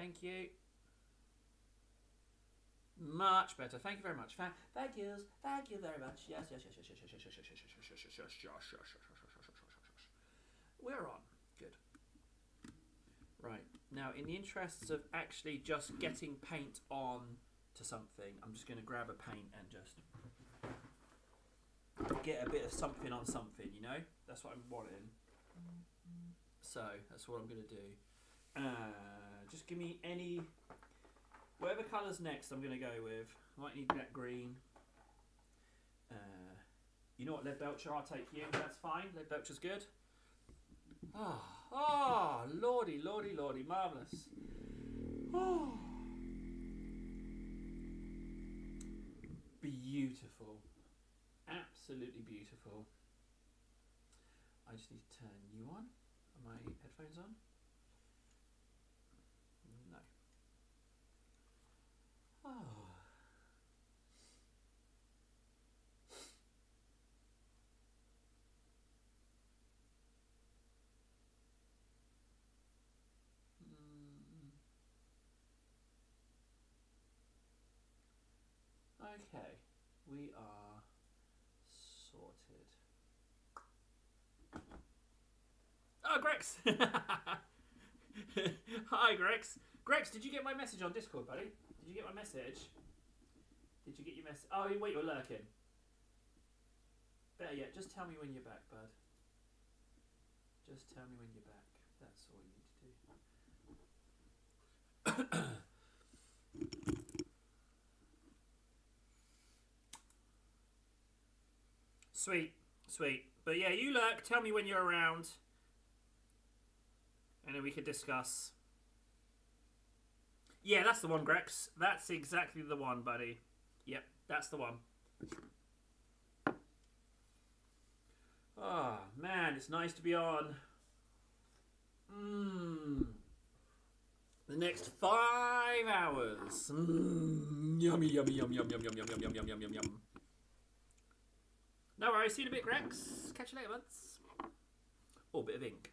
Thank you. Much better. Thank you very much. Thank yous. Thank you very much. Yes, yes, yes, yes, yes, yes, yes, yes, yes, yes, yes, yes, yes, yes, yes. We're on. Good. Right. Now, in the interests of actually just getting paint on to something, I'm just going to grab a paint and just get a bit of something on something, you know? That's what I'm wanting. So, that's what I'm going to do. Just give me any... Whatever colour's next, I'm going to go with. I might need that green. You know what, Leadbelcher? I'll take you. That's fine. Leadbelcher's good. Oh, lordy, lordy, lordy. Marvellous. Oh. Beautiful. Absolutely beautiful. I just need to turn you on. Are my headphones on? No. Oh. Okay, we are sorted. Oh, Grex! Hi, Grex. Grex, did you get my message on Discord, buddy? Did you get my message? Did you get your message? Oh, wait, you're lurking. Better yet, just tell me when you're back, bud. Just tell me when you're back. That's all you need to do. Sweet, sweet. But yeah, you lurk. Tell me when you're around. And then we could discuss. Yeah, that's the one, Grex. That's exactly the one, buddy. Yep, that's the one. Oh, man, it's nice to be on. The next 5 hours. Yummy, yummy, yum, yum, yum, yum, yum, yum, yum, yum, yum, yum, yum. No worries. See you in a bit, Grex. Catch you later, buds. Oh, bit of ink.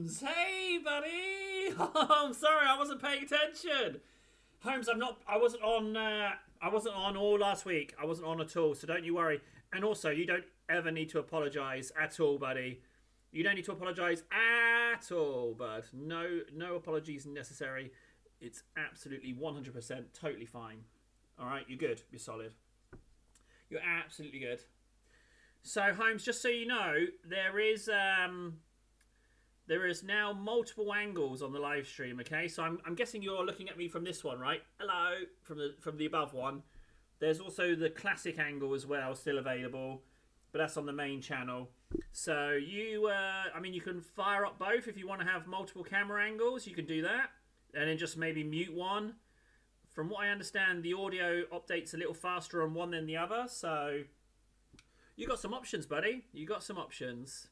Holmes! Hey, buddy! Oh, I'm sorry, I wasn't paying attention. Holmes, I wasn't on all last week. I wasn't on at all, so don't you worry. And also, you don't ever need to apologise at all, buddy. You don't need to apologise at all, bud. No apologies necessary. It's absolutely 100% totally fine. All right, you're good. You're solid. You're absolutely good. So, Holmes, just so you know, there is now multiple angles on the live stream. Okay, so I'm guessing you're looking at me from this one, right? Hello, from the above one. There's also the classic angle as well, still available, but that's on the main channel. So you can fire up both if you want to have multiple camera angles. You can do that, and then just maybe mute one. From what I understand, the audio updates a little faster on one than the other. So you got some options, buddy. You got some options.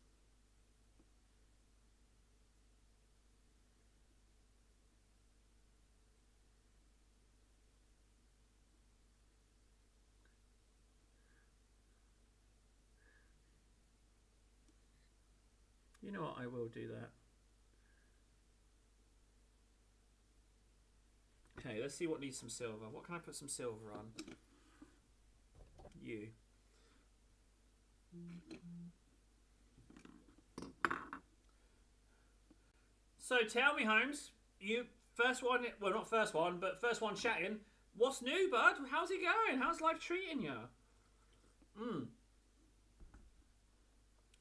You know what? I will do that. Okay, let's see what needs some silver. What can I put some silver on? You. So tell me, Holmes, you first one, well, not first one, but first one chatting. What's new, bud? How's it going? How's life treating you?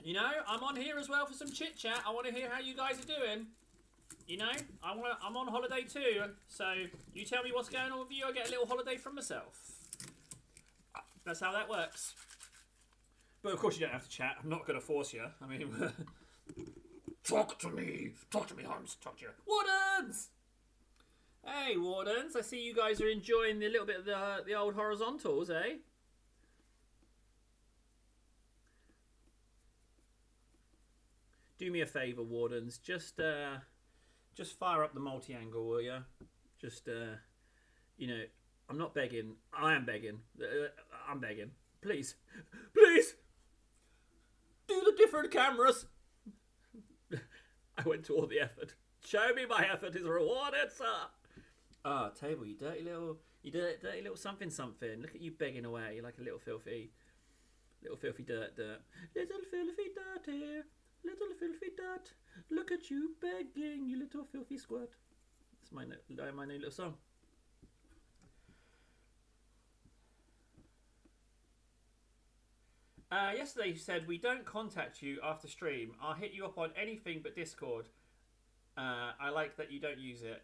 You know, I'm on here as well for some chit chat. I want to hear how you guys are doing. You know, I'm on holiday too, so you tell me what's going on with you. I get a little holiday from myself. That's how that works. But of course, you don't have to chat. I'm not going to force you. I mean, talk to me, Holmes. Talk to you, Wardens. Hey, Wardens. I see you guys are enjoying a little bit of the old horizontals, eh? Do me a favour, Wardens. Just fire up the multi-angle, will you? Just, you know, I'm not begging. I am begging. I'm begging. Please. Please! Do the different cameras! I went to all the effort. Show me my effort is rewarded, sir! Ah, Table, you dirty little something. Look at you begging away like a little filthy dirt. Little filthy dirt here. Little filthy dirt. Look at you begging, you little filthy squirt. That's my new little song. Yesterday you said, we don't contact you after stream. I'll hit you up on anything but Discord. I like that you don't use it.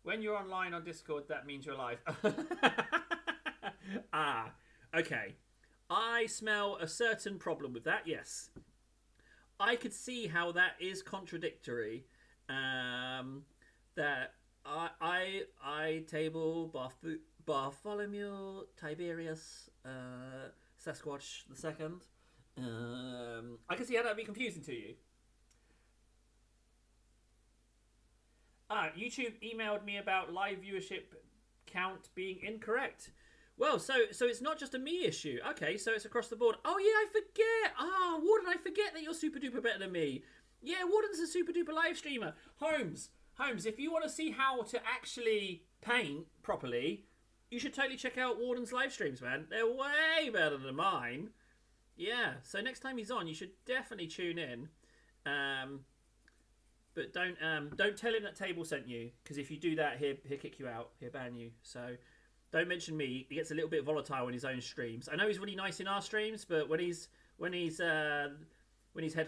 When you're online on Discord, that means you're live. Ah, okay. I smell a certain problem with that, yes. I could see how that is contradictory. That I Table Bartholomew Tiberius Sasquatch II. I can see how that would be confusing to you. YouTube emailed me about live viewership count being incorrect. Well, so it's not just a me issue. Okay, so it's across the board. Oh yeah, I forget. Warden, I forget that you're super duper better than me. Yeah, Warden's a super duper live streamer. Holmes, if you want to see how to actually paint properly, you should totally check out Warden's live streams, man. They're way better than mine. Yeah, so next time he's on, you should definitely tune in. But don't tell him that Table sent you, because if you do that, he'll kick you out. He'll ban you. So don't mention me. He gets a little bit volatile in his own streams. I know he's really nice in our streams, but when he's head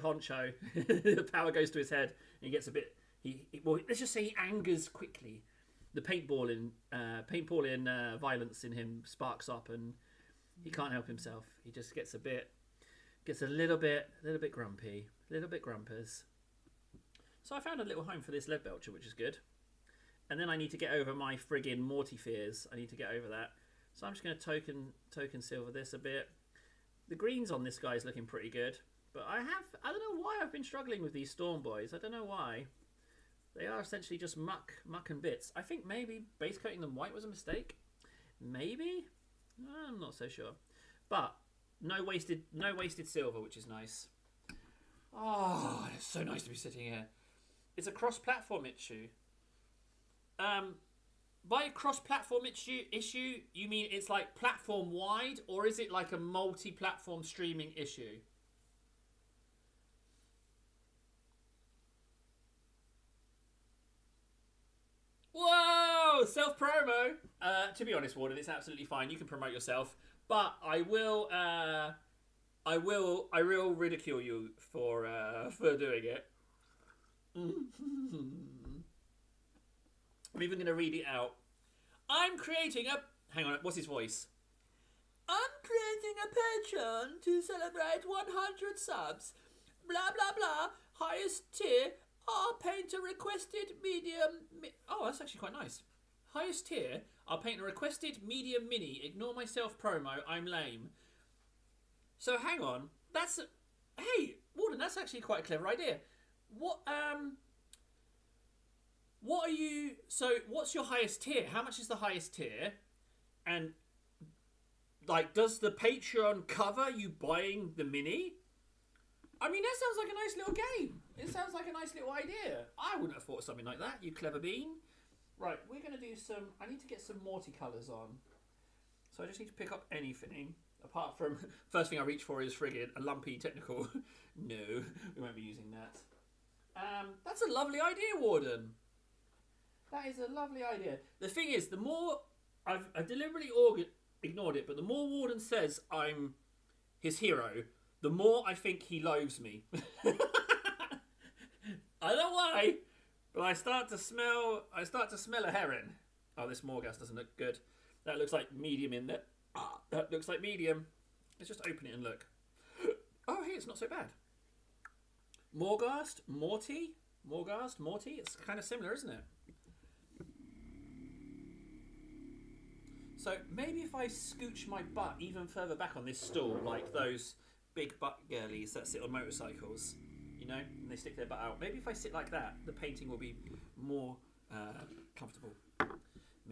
honcho, the power goes to his head, and he gets a bit. Well, let's just say he angers quickly. The paintballing violence in him sparks up, and he can't help himself. He just gets a little bit grumpy, a little bit grumpers. So I found a little home for this lead belcher, which is good. And then I need to get over my friggin' Morty fears. I need to get over that. So I'm just going to token silver this a bit. The greens on this guy is looking pretty good. But I don't know why I've been struggling with these Storm Boys. I don't know why. They are essentially just muck and bits. I think maybe base coating them white was a mistake. Maybe? I'm not so sure. But no wasted silver, which is nice. Oh, it's so nice to be sitting here. It's a cross-platform issue. By cross-platform issue, you mean it's like platform-wide, or is it like a multi-platform streaming issue? Whoa! Self-promo! To be honest, Warden, it's absolutely fine. You can promote yourself. But I will ridicule you for doing it. I'm even going to read it out. I'm creating a... Hang on, what's his voice? I'm creating a Patreon to celebrate 100 subs. Blah, blah, blah. Highest tier. I'll paint a requested medium... Oh, that's actually quite nice. Highest tier. I'll paint a requested medium mini. Ignore my self-promo. I'm lame. So, hang on. That's... Hey, Warden, that's actually quite a clever idea. What are you... So, what's your highest tier? How much is the highest tier? And, like, does the Patreon cover you buying the mini? I mean, that sounds like a nice little game. It sounds like a nice little idea. I wouldn't have thought of something like that, you clever bean. Right, we're going to do some... I need to get some multicolours on. So I just need to pick up anything. Apart from... First thing I reach for is friggin' a lumpy technical. No, we won't be using that. That's a lovely idea, Warden. That is a lovely idea. The thing is, the more... I've deliberately ignored it, but the more Warden says I'm his hero, the more I think he loathes me. I don't know why, but I start to smell a heron. Oh, this Morghast doesn't look good. That looks like medium in there. That looks like medium. Let's just open it and look. Oh, hey, it's not so bad. Morghast, Morty. It's kind of similar, isn't it? So maybe if I scooch my butt even further back on this stool, like those big butt girlies that sit on motorcycles, you know, and they stick their butt out. Maybe if I sit like that, the painting will be more comfortable.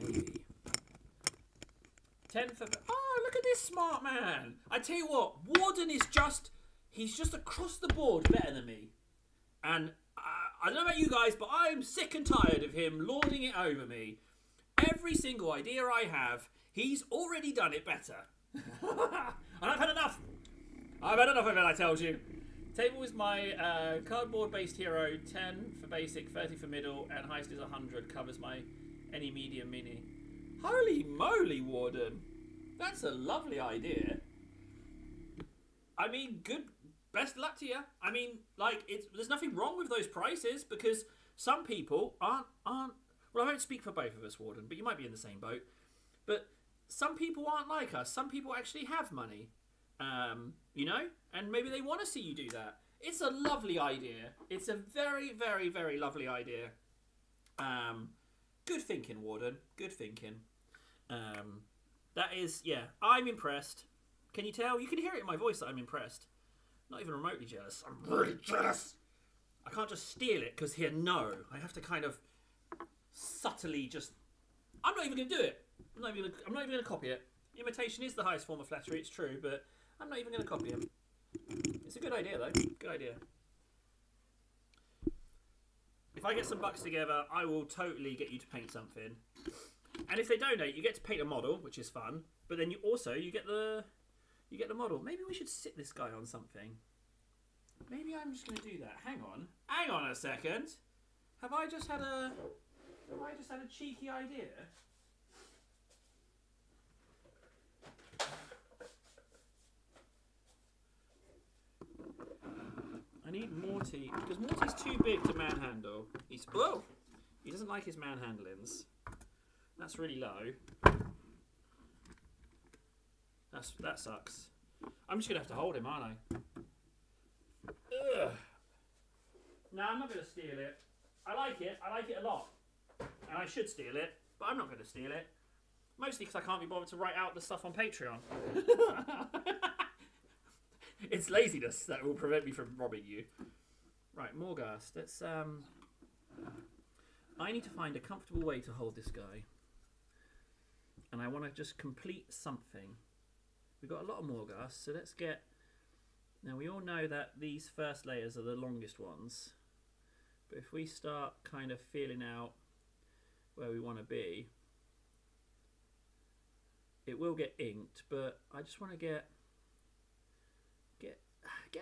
Maybe. 10 for... Oh, look at this smart man. I tell you what, Warden is just... He's just across the board better than me. And I don't know about you guys, but I'm sick and tired of him lording it over me. Every single idea I have, he's already done it better. And I've had enough. I've had enough of it, I told you. Table is my cardboard-based hero. 10 for basic, 30 for middle, and highest is 100. Covers my any medium mini. Holy moly, Warden. That's a lovely idea. I mean, good. Best luck to you. I mean, like, there's nothing wrong with those prices because some people aren't. Well, I won't speak for both of us, Warden, but you might be in the same boat. But some people aren't like us. Some people actually have money, you know, and maybe they want to see you do that. It's a lovely idea. It's a very, very, very lovely idea. Good thinking, Warden. Good thinking. That is, yeah, I'm impressed. Can you tell? You can hear it in my voice that I'm impressed. Not even remotely jealous. I'm really jealous. I can't just steal it because here, no. I have to kind of subtly just... I'm not even going to do it. I'm not even going to copy it. Imitation is the highest form of flattery, it's true, but I'm not even going to copy it. It's a good idea, though. Good idea. If I get some bucks together, I will totally get you to paint something. And if they donate, you get to paint a model, which is fun. But then you get the model. Maybe we should sit this guy on something. Maybe I'm just going to do that. Hang on a second. Have I just had a cheeky idea? I need Morty because Morty's too big to manhandle. He doesn't like his manhandlings. That's really low. That sucks. I'm just gonna have to hold him, aren't I? Ugh. No, I'm not gonna steal it. I like it a lot. And I should steal it, but I'm not gonna steal it. Mostly because I can't be bothered to write out the stuff on Patreon. It's laziness that will prevent me from robbing you. Right, Morghast. Let's I need to find a comfortable way to hold this guy. And I want to just complete something. We've got a lot of Morghast, so let's get... Now, we all know that these first layers are the longest ones. But if we start kind of feeling out where we want to be, it will get inked, but I just want to get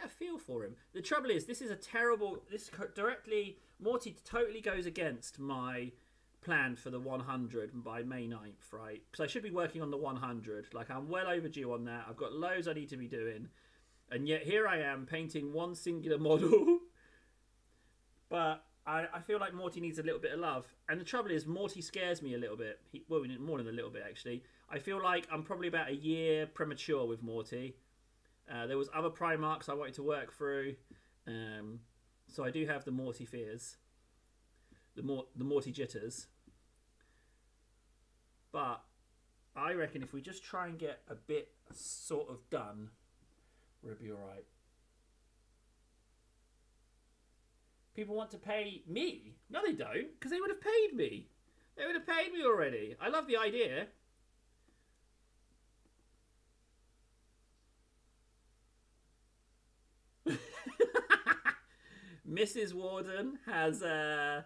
a feel for him. The trouble is, this is a terrible... This directly... Morty totally goes against my plan for the 100 by May 9th, right? Because I should be working on the 100. Like, I'm well overdue on that. I've got loads I need to be doing. And yet here I am painting one singular model. But I feel like Morty needs a little bit of love. And the trouble is, Morty scares me a little bit. Well, more than a little bit, actually. I feel like I'm probably about a year premature with Morty. There was other Primarchs I wanted to work through. So I do have the Morty fears. The Morty jitters. But I reckon if we just try and get a bit sort of done, we'll be alright. People want to pay me. No, they don't, because they would have paid me. They would have paid me already. I love the idea. Mrs. Warden has oh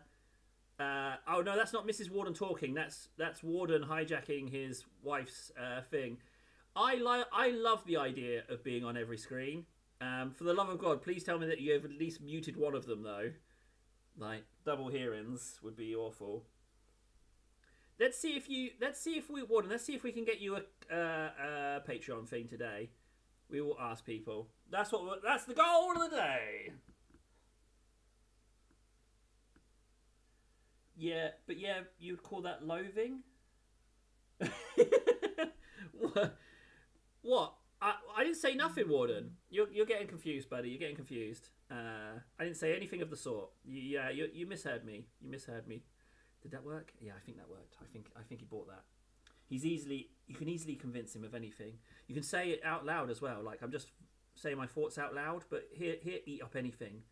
no, that's not Mrs. Warden talking. That's Warden hijacking his wife's thing. I love the idea of being on every screen. For the love of God, please tell me that you have at least muted one of them, though. Like, double hearings would be awful. Let's see if we can get you a Patreon thing today. We will ask people. That's the goal of the day. Yeah, but yeah, you'd call that loathing? What? I didn't say nothing, Warden. You're getting confused, buddy. You're getting confused. I didn't say anything of the sort. You misheard me. You misheard me. Did that work? Yeah, I think that worked. I think he bought that. You can easily convince him of anything. You can say it out loud as well. Like, I'm just saying my thoughts out loud, but here, eat up anything.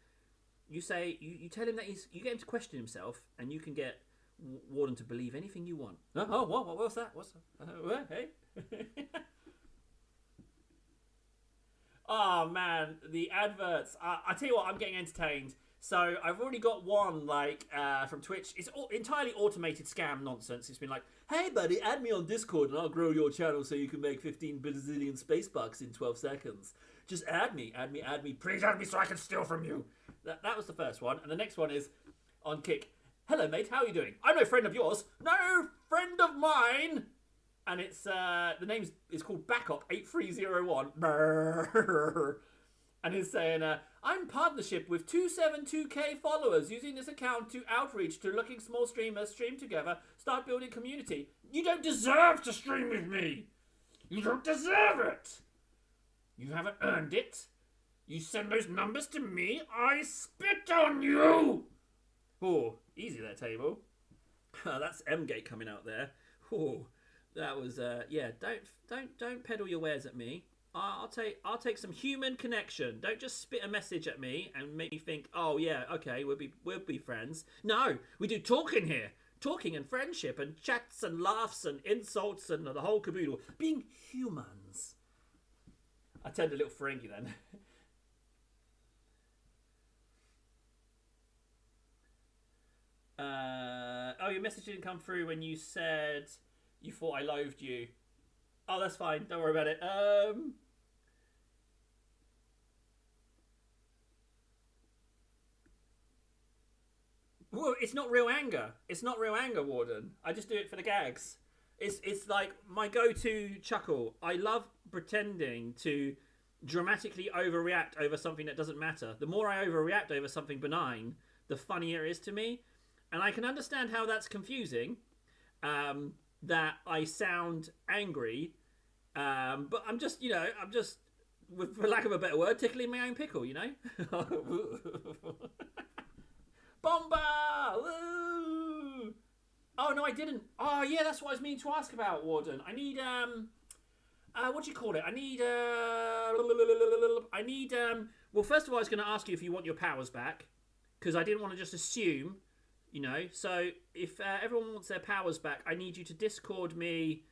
You say, you tell him that you get him to question himself, and you can get Warden to believe anything you want. Oh, what's that? What's that? Hey? Oh man, the adverts. I tell you what, I'm getting entertained. So I've already got one from Twitch. It's entirely automated scam nonsense. It's been like, hey buddy, add me on Discord and I'll grow your channel so you can make 15 bazillion space bucks in 12 seconds. Just add me. Please add me so I can steal from you. That was the first one. And the next one is on Kick. Hello mate, how are you doing? I'm no friend of yours. No friend of mine. And it's the name is called Backup 8301. And it's saying, I'm in partnership with 272k followers using this account to outreach to looking small streamers, stream together, start building community. You don't deserve to stream with me. You don't deserve it. You haven't earned it. You send those numbers to me, I spit on you. Oh, easy there, table. That's M-Gate coming out there. Oh, that was yeah. Don't peddle your wares at me. I'll take some human connection. Don't just spit a message at me and make me think, oh yeah, okay, we'll be friends. No, we do talking here. Talking and friendship and chats and laughs and insults and the whole caboodle. Being humans. I turned a little Ferengi then. Oh, your message didn't come through when you said you thought I loathed you. Oh, that's fine. Don't worry about it. Well, it's not real anger. It's not real anger, Warden. I just do it for the gags. It's like my go-to chuckle. I love pretending to dramatically overreact over something that doesn't matter. The more I overreact over something benign, the funnier it is to me. And I can understand how that's confusing. That I sound angry. But I'm just, for lack of a better word, tickling my own pickle, Bomba! Woo! Oh, no, I didn't. Oh, yeah, that's what I was meaning to ask about, Warden. I need, what do you call it? Well, first of all, I was going to ask you if you want your powers back, because I didn't want to just assume, So, if everyone wants their powers back, I need you to Discord me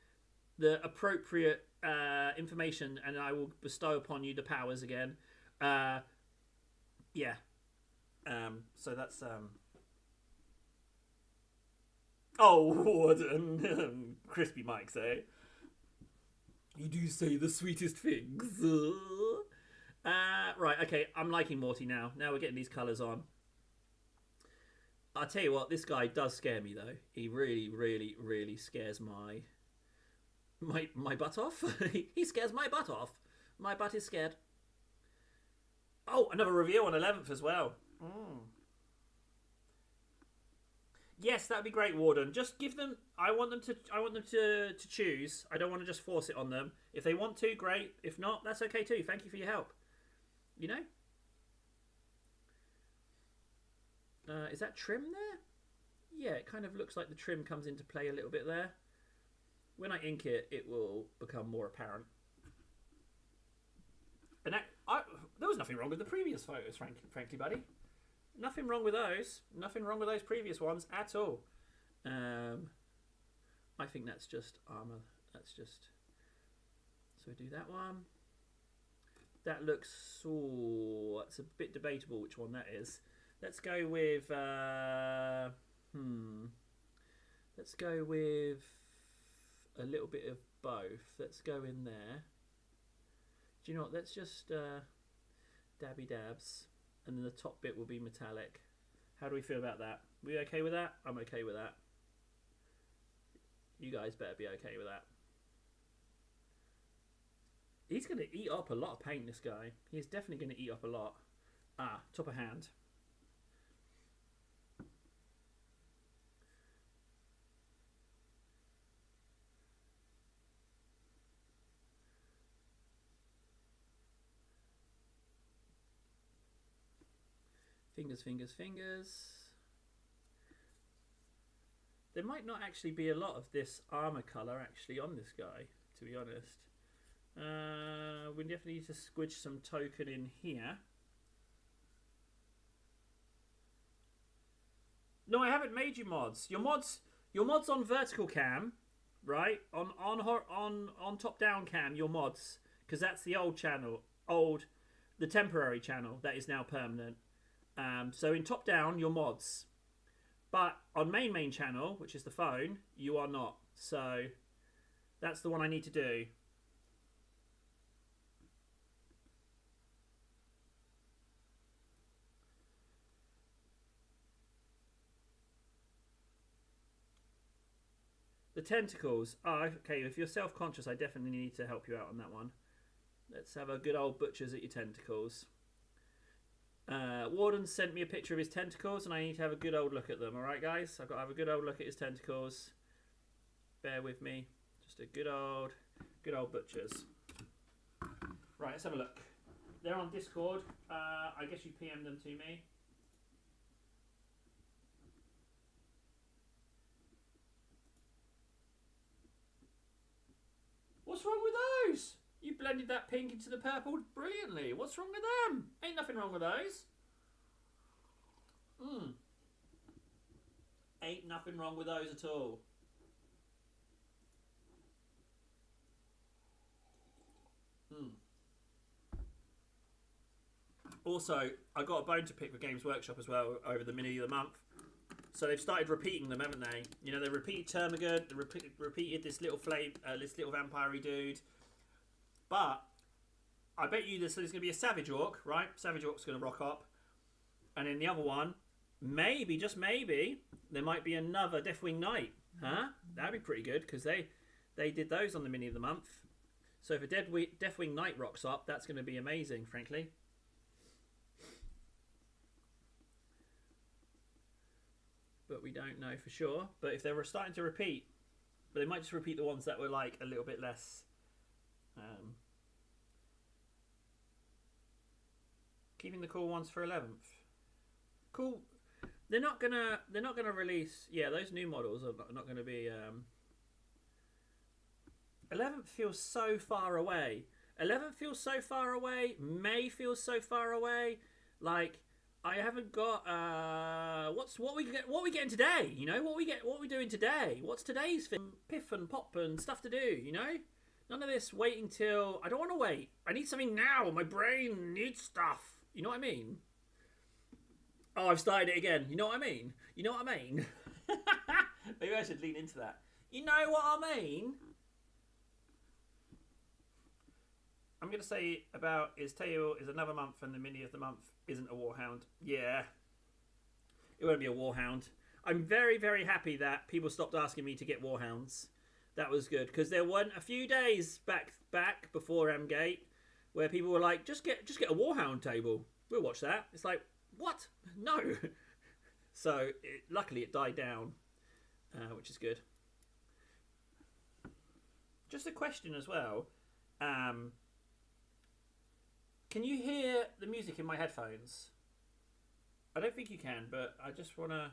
the appropriate information, and I will bestow upon you the powers again. Yeah. So that's Oh, Warden. Crispy Mike say. You do say the sweetest things. Right, okay, I'm liking Morty now. Now we're getting these colours on. I'll tell you what, this guy does scare me though. He really, really, really scares my butt off. He scares my butt off. My butt is scared. Oh, another review on 11th as well. Yes, that'd be great, Warden. Just give them. I want them to choose. I don't want to just force it on them. If they want to, great. If not, that's okay too. Thank you for your help. You know. Is that trim there? Yeah, it kind of looks like the trim comes into play a little bit there. When I ink it, it will become more apparent. And there was nothing wrong with the previous photos, frankly, buddy. Nothing wrong with those. Nothing wrong with those previous ones at all. I think that's just armour. That's just... So we do that one. That looks... Oh, that's a bit debatable which one that is. Let's go with... Let's go with a little bit of both. Let's go in there. Do you know what? Let's just dabby dabs. And then the top bit will be metallic. How do we feel about that? We okay with that? I'm okay with that. You guys better be okay with that. He's going to eat up a lot of paint, this guy. He's definitely going to eat up a lot. Ah, top of hand. Fingers, fingers, fingers. There might not actually be a lot of this armor color actually on this guy, to be honest. We definitely need to squidge some token in here. No, I haven't made you mods. Your mods on vertical cam, right? On top down cam, your mods, because that's the old channel, the temporary channel that is now permanent. So in top down, you're mods. But on main channel, which is the phone, you are not. So that's the one I need to do. The tentacles. Oh, okay, if you're self-conscious, I definitely need to help you out on that one. Let's have a good old butchers at your tentacles. Warden sent me a picture of his tentacles and I need to have a good old look at them. Alright guys, I've got to have a good old look at his tentacles. Bear with me. Just a good old butchers. Right, let's have a look. They're on Discord. I guess you PM them to me. What's wrong with those? You blended that pink into the purple brilliantly. What's wrong with them? Ain't nothing wrong with those. Ain't nothing wrong with those at all. Also, I got a bone to pick with Games Workshop as well over the mini of the month. So they've started repeating them, haven't they? You know, they repeated Termagant, they repeated this little flame, this little vampire-y dude. But I bet you there's going to be a Savage Orc, right? Savage Orc's going to rock up. And in the other one, maybe, just maybe, there might be another Deathwing Knight. Huh? That'd be pretty good, because they did those on the mini of the month. So if a Deathwing Knight rocks up, that's going to be amazing, frankly. But we don't know for sure. But if they were starting to repeat, but they might just repeat the ones that were like a little bit less... keeping the cool ones for 11th. Cool. They're not gonna release. Yeah, those new models are not gonna be. 11th feels so far away. 11th feels so far away. May feels so far away. Like I haven't got. What we getting today? You know what we doing today? What's today's thing? Piff and pop and stuff to do. You know. None of this waiting till... I don't want to wait. I need something now. My brain needs stuff. You know what I mean? Oh, I've started it again. You know what I mean? You know what I mean? Maybe I should lean into that. You know what I mean? I'm going to say about is Tail is another month and the mini of the month isn't a Warhound. Yeah. It won't be a Warhound. I'm very, very happy that people stopped asking me to get Warhounds. That was good because there weren't a few days back before M-Gate where people were like, just get a Warhound table. We'll watch that. It's like, what? No. So luckily it died down, which is good. Just a question as well. Can you hear the music in my headphones? I don't think you can, but I just want to...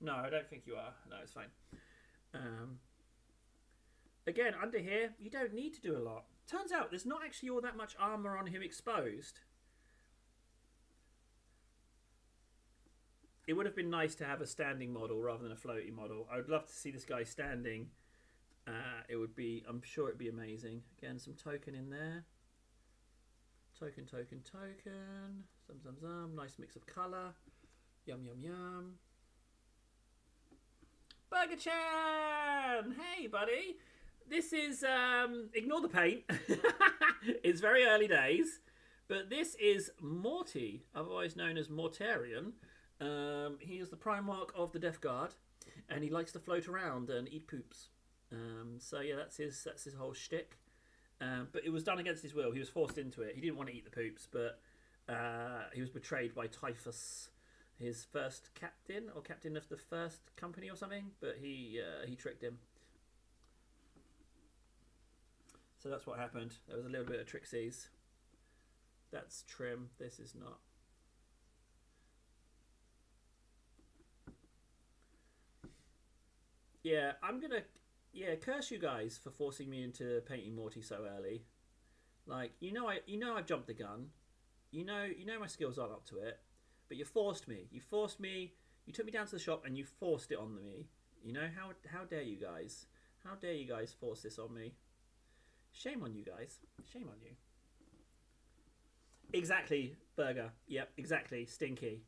No, I don't think you are. No, it's fine. Again, under here, you don't need to do a lot. Turns out there's not actually all that much armour on him exposed. It would have been nice to have a standing model rather than a floaty model. I would love to see this guy standing. It would be... I'm sure it'd be amazing. Again, some token in there. Token. Zum. Nice mix of colour. Yum. Burger Chan! Hey, buddy. This is... ignore the paint. It's very early days. But this is Morty, otherwise known as Mortarion. He is the Primarch of the Death Guard. And he likes to float around and eat poops. So, yeah, that's his whole shtick. But it was done against his will. He was forced into it. He didn't want to eat the poops, but he was betrayed by Typhus, his first captain, or captain of the first company or something. But he tricked him. So that's what happened. There was a little bit of tricksies. That's trim. This is not. Yeah, I'm gonna... Yeah, curse you guys for forcing me into painting Morty so early. Like, I've jumped the gun. You know my skills aren't up to it. But you forced me. You took me down to the shop and you forced it on me. You know, how dare you guys? How dare you guys force this on me? Shame on you guys. Shame on you. Exactly, Burger. Yep, exactly. Stinky.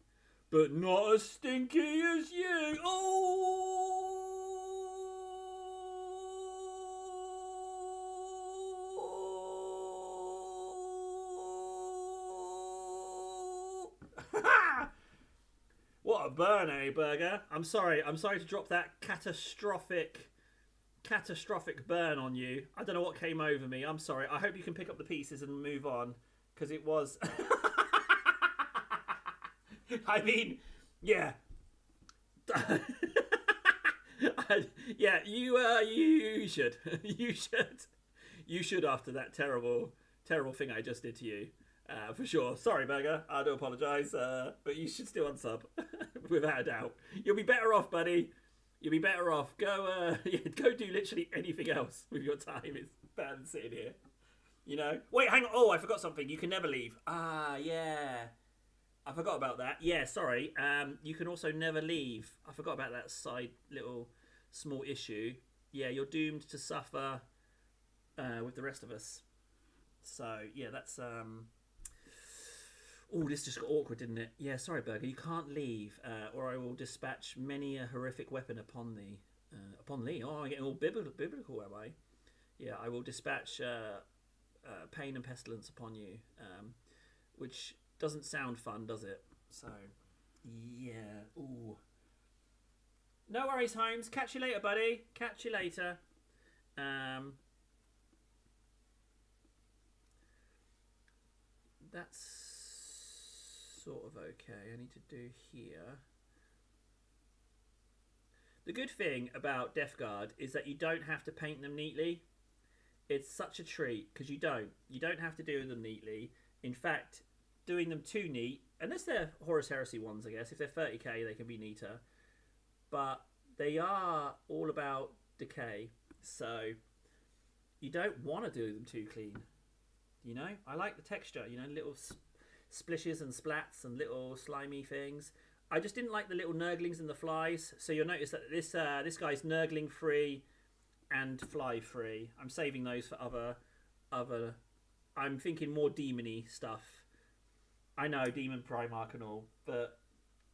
But not as stinky as you. Oh! What a burn, eh, Burger? I'm sorry to drop that catastrophic burn on you. I don't know what came over me. I'm sorry. I hope you can pick up the pieces and move on, because it was... I mean, yeah. Yeah, you should. You should after that terrible thing I just did to you. For sure. Sorry, Burger. I do apologise. But you should still unsub. Without a doubt. You'll be better off, buddy. You'll be better off. Go do literally anything else with your time. It's better than sitting here. You know? Wait, hang on. Oh, I forgot something. You can never leave. Ah, yeah. I forgot about that. Yeah, sorry. You can also never leave. I forgot about that side little small issue. Yeah, you're doomed to suffer with the rest of us. So, yeah, that's... Oh, this just got awkward, didn't it? Yeah, sorry, Burger. You can't leave, or I will dispatch many a horrific weapon upon thee. Upon thee? Oh, I'm getting all biblical, am I? Yeah, I will dispatch pain and pestilence upon you, which doesn't sound fun, does it? So, yeah. Ooh. No worries, Holmes. Catch you later, buddy. Catch you later. That's sort of okay. I need to do here. The good thing about Death Guard is that you don't have to paint them neatly. It's such a treat because you don't have to do them neatly. In fact, doing them too neat, unless they're Horus Heresy ones, I guess. If they're 30k, they can be neater. But they are all about decay, so you don't want to do them too clean. You know, I like the texture. You know, little splishes and splats and little slimy things. I just didn't like the little nurglings and the flies. So you'll notice that this guy's nurgling free and fly free. I'm saving those for other. I'm thinking more demony stuff. I know Demon Primarch and all, but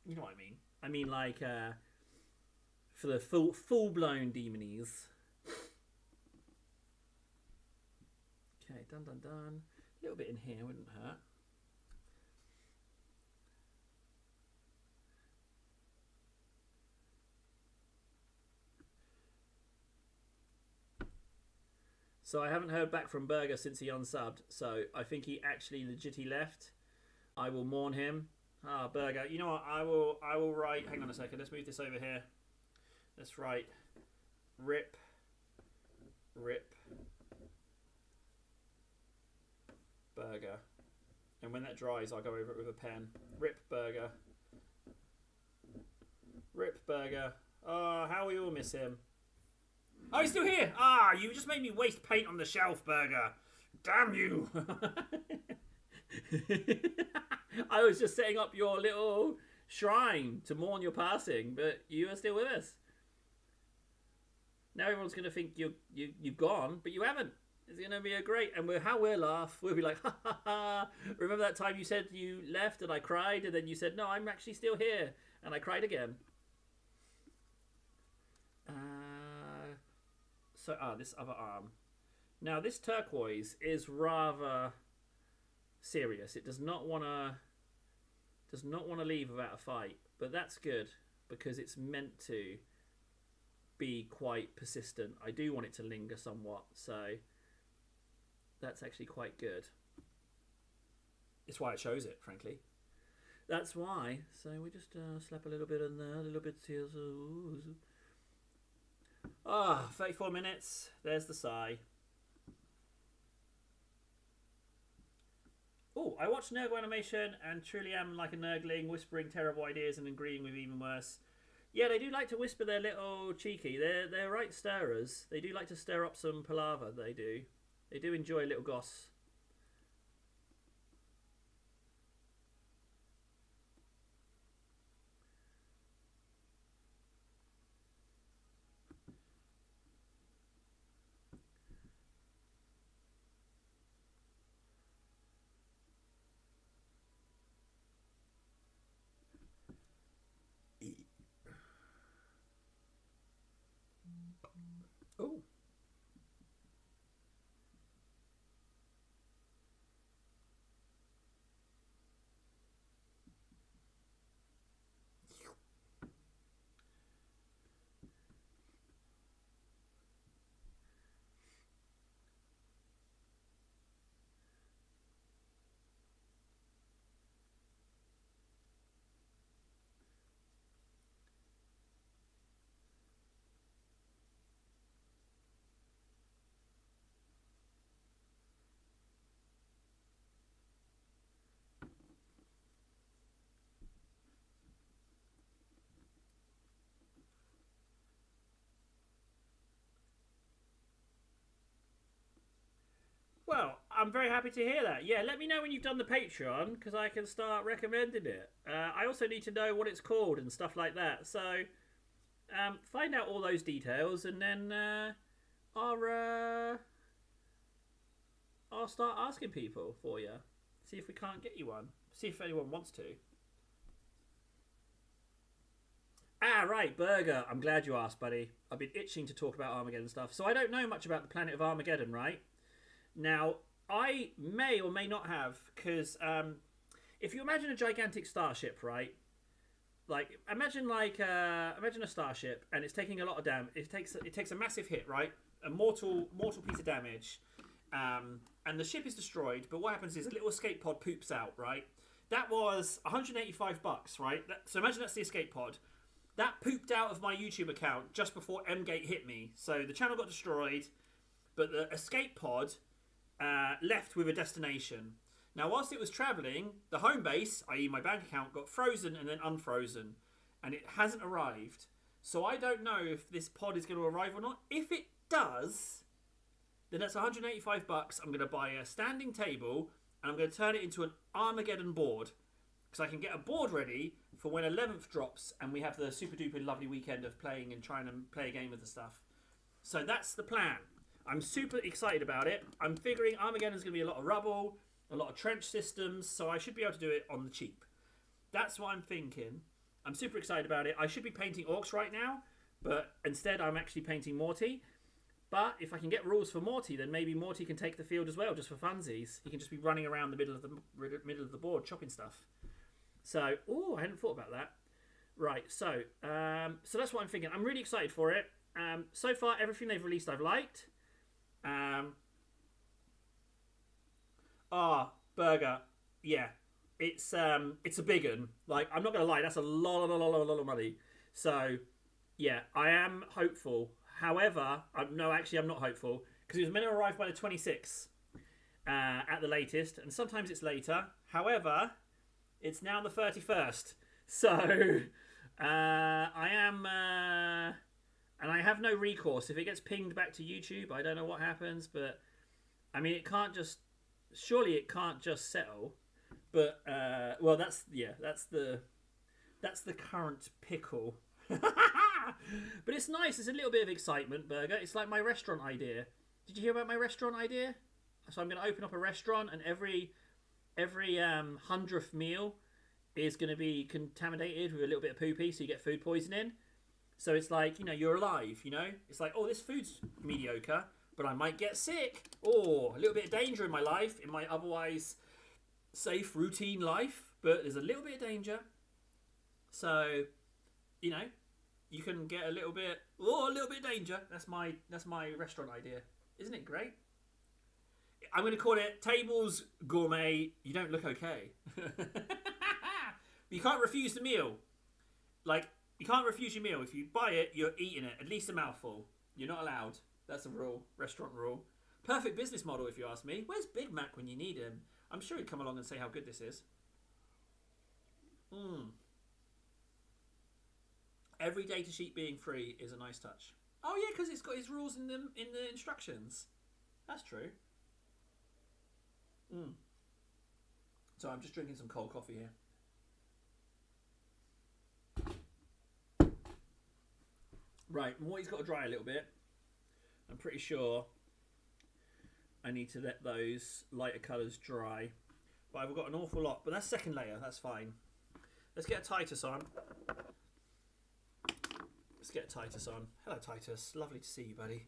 you know what I mean. I mean like for the full-blown demonies. Okay, done. A little bit in here wouldn't hurt. So I haven't heard back from Burger since he unsubbed. So I think he actually legitly left. I will mourn him. Ah, Burger. You know what? I will write. Hang on a second. Let's move this over here. Let's write. Rip. Burger. And when that dries, I'll go over it with a pen. Rip Burger. Oh, how we all miss him. Oh, he's still here! Ah, you just made me waste paint on the shelf, Burger. Damn you! I was just setting up your little shrine to mourn your passing, but you are still with us. Now everyone's going to think you've gone, but you haven't. It's going to be a great... And how we'll laugh. We'll be like, ha ha ha. Remember that time you said you left and I cried, and then you said, no, I'm actually still here. And I cried again. This other arm. Now, this turquoise is rather serious. It does not want to leave without a fight, but that's good because it's meant to be quite persistent. I do want it to linger somewhat, so that's actually quite good. It's why I chose it, frankly. That's why. So we just slap a little bit in there, a little bit here. 34 minutes. There's the sigh. Oh, I watched Nurgle animation and truly am like a nurgling, whispering terrible ideas and agreeing with even worse. Yeah, they do like to whisper their little cheeky. They're right stirrers. They do like to stir up some palaver, they do. They do enjoy a little goss. Oh. Well, I'm very happy to hear that. Yeah, let me know when you've done the Patreon, because I can start recommending it. I also need to know what it's called and stuff like that. So, find out all those details, and then I'll start asking people for you. See if we can't get you one. See if anyone wants to. Ah, right, Burger. I'm glad you asked, buddy. I've been itching to talk about Armageddon stuff. So I don't know much about the planet of Armageddon, right? Now, I may or may not have, because if you imagine a gigantic starship, right? Like imagine a starship, and it's taking a lot of damage. It takes a massive hit, right? A mortal piece of damage, and the ship is destroyed. But what happens is a little escape pod poops out, right? That was $185, right? So imagine that's the escape pod. That pooped out of my YouTube account just before M-Gate hit me. So the channel got destroyed, but the escape pod left with a destination. Now, whilst it was travelling, the home base, i.e. my bank account, got frozen and then unfrozen. And it hasn't arrived. So I don't know if this pod is going to arrive or not. If it does, then that's $185. I'm going to buy a standing table and I'm going to turn it into an Armageddon board. Because I can get a board ready for when 11th drops and we have the super duper lovely weekend of playing and trying to play a game with the stuff. So that's the plan. I'm super excited about it. I'm figuring Armageddon's going to be a lot of rubble, a lot of trench systems, so I should be able to do it on the cheap. That's what I'm thinking. I'm super excited about it. I should be painting orcs right now, But instead, I'm actually painting Morty. But if I can get rules for Morty, then maybe Morty can take the field as well, just for funsies. He can just be running around the middle of the board, chopping stuff. So, I hadn't thought about that. Right, so that's what I'm thinking. I'm really excited for it. So far, everything they've released, I've liked. Burger, yeah, it's a big un. Like, I'm not gonna lie, that's a lot of money. So, yeah, I am hopeful. However, I'm not hopeful because it was meant to arrive by the 26th at the latest, and sometimes it's later. However, it's now the 31st, so I am, and I have no recourse. If it gets pinged back to YouTube, I don't know what happens, but I mean, surely it can't just settle. But well, that's the current pickle. But it's nice. It's a little bit of excitement, Burger. It's like my restaurant idea. Did you hear about my restaurant idea? So I'm going to open up a restaurant, and every 100th meal is going to be contaminated with a little bit of poopy, so you get food poisoning. So it's like, you're alive, It's like, this food's mediocre, but I might get sick. A little bit of danger in my life, in my otherwise safe, routine life, but there's a little bit of danger. So, you can get a little bit of danger. That's my restaurant idea. Isn't it great? I'm going to call it Tables Gourmet. You don't look okay. You can't refuse the meal. Like, you can't refuse your meal. If you buy it, you're eating it. At least a mouthful. You're not allowed. That's a rule. Restaurant rule. Perfect business model, if you ask me. Where's Big Mac when you need him? I'm sure he'd come along and say how good this is. Every data sheet being free is a nice touch. Oh yeah, because it's got his rules in the instructions. That's true. So I'm just drinking some cold coffee here. Right, Morty's got to dry a little bit. I'm pretty sure I need to let those lighter colours dry. But I've got an awful lot. But that's second layer, that's fine. Let's get a Titus on. Hello, Titus. Lovely to see you, buddy.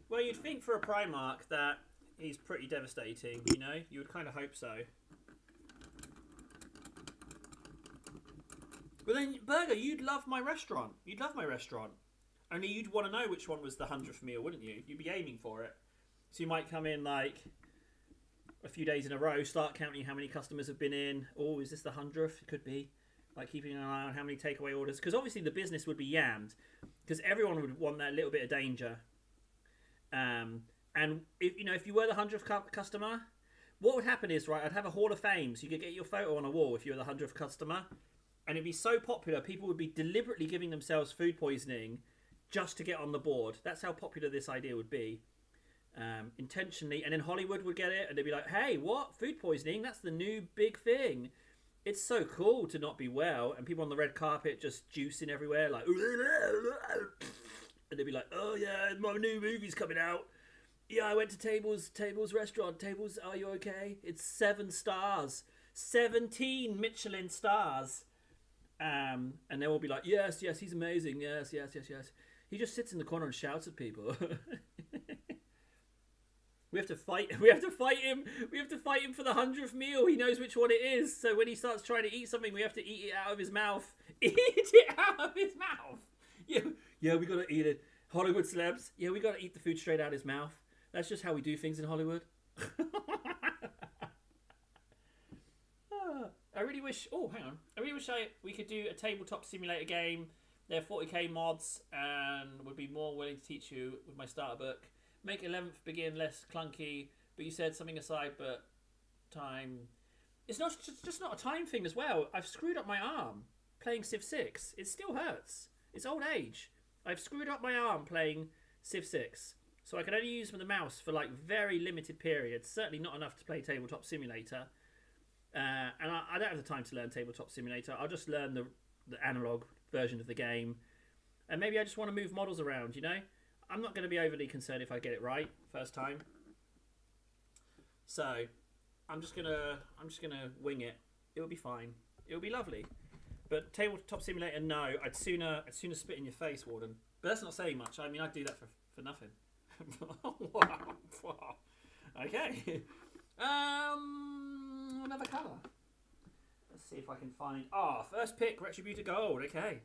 Well, you'd think for a Primarch that he's pretty devastating, You would kind of hope so. But then, Burger, you'd love my restaurant. Only you'd want to know which one was the 100th meal, wouldn't you? You'd be aiming for it. So you might come in, like, a few days in a row, start counting how many customers have been in. Is this the 100th? It could be. Like, keeping an eye on how many takeaway orders. Because obviously the business would be yammed. Because everyone would want that little bit of danger. And if you were the 100th customer, what would happen is, right, I'd have a Hall of Fame, so you could get your photo on a wall if you were the 100th customer, and it'd be so popular, people would be deliberately giving themselves food poisoning just to get on the board. That's how popular this idea would be, intentionally. And then Hollywood would get it, and they'd be like, hey, what? Food poisoning? That's the new big thing. It's so cool to not be well, and people on the red carpet just juicing everywhere, like, and they'd be like, oh yeah, my new movie's coming out. Yeah, I went to Tables restaurant. Tables, are you okay? It's 7 stars. 17 Michelin stars. And they'll all be like, yes, he's amazing. Yes. He just sits in the corner and shouts at people. We have to fight him. We have to fight him for the 100th meal. He knows which one it is. So when he starts trying to eat something, we have to eat it out of his mouth. Eat it out of his mouth. Yeah, we gotta eat it. Hollywood celebs. Yeah, we gotta eat the food straight out of his mouth. That's just how we do things in Hollywood. I really wish. Oh, hang on. I really wish we could do a tabletop simulator game. They're 40k mods and would be more willing to teach you with my starter book. Make 11th begin less clunky. But you said something aside, but time. It's not just not a time thing as well. I've screwed up my arm playing Civ 6. It still hurts. It's old age. I've screwed up my arm playing Civ 6. So I can only use the mouse for like very limited periods. Certainly not enough to play Tabletop Simulator. And I don't have the time to learn Tabletop Simulator. I'll just learn the analog version of the game. And maybe I just want to move models around, I'm not going to be overly concerned if I get it right first time. So, I'm just gonna wing it. It'll be fine. It'll be lovely. But Tabletop Simulator, no. I'd sooner spit in your face, Warden. But that's not saying much. I mean, I'd do that for nothing. Wow. Okay. Another colour. Let's see if I can find. First pick, Retributor Gold. Okay.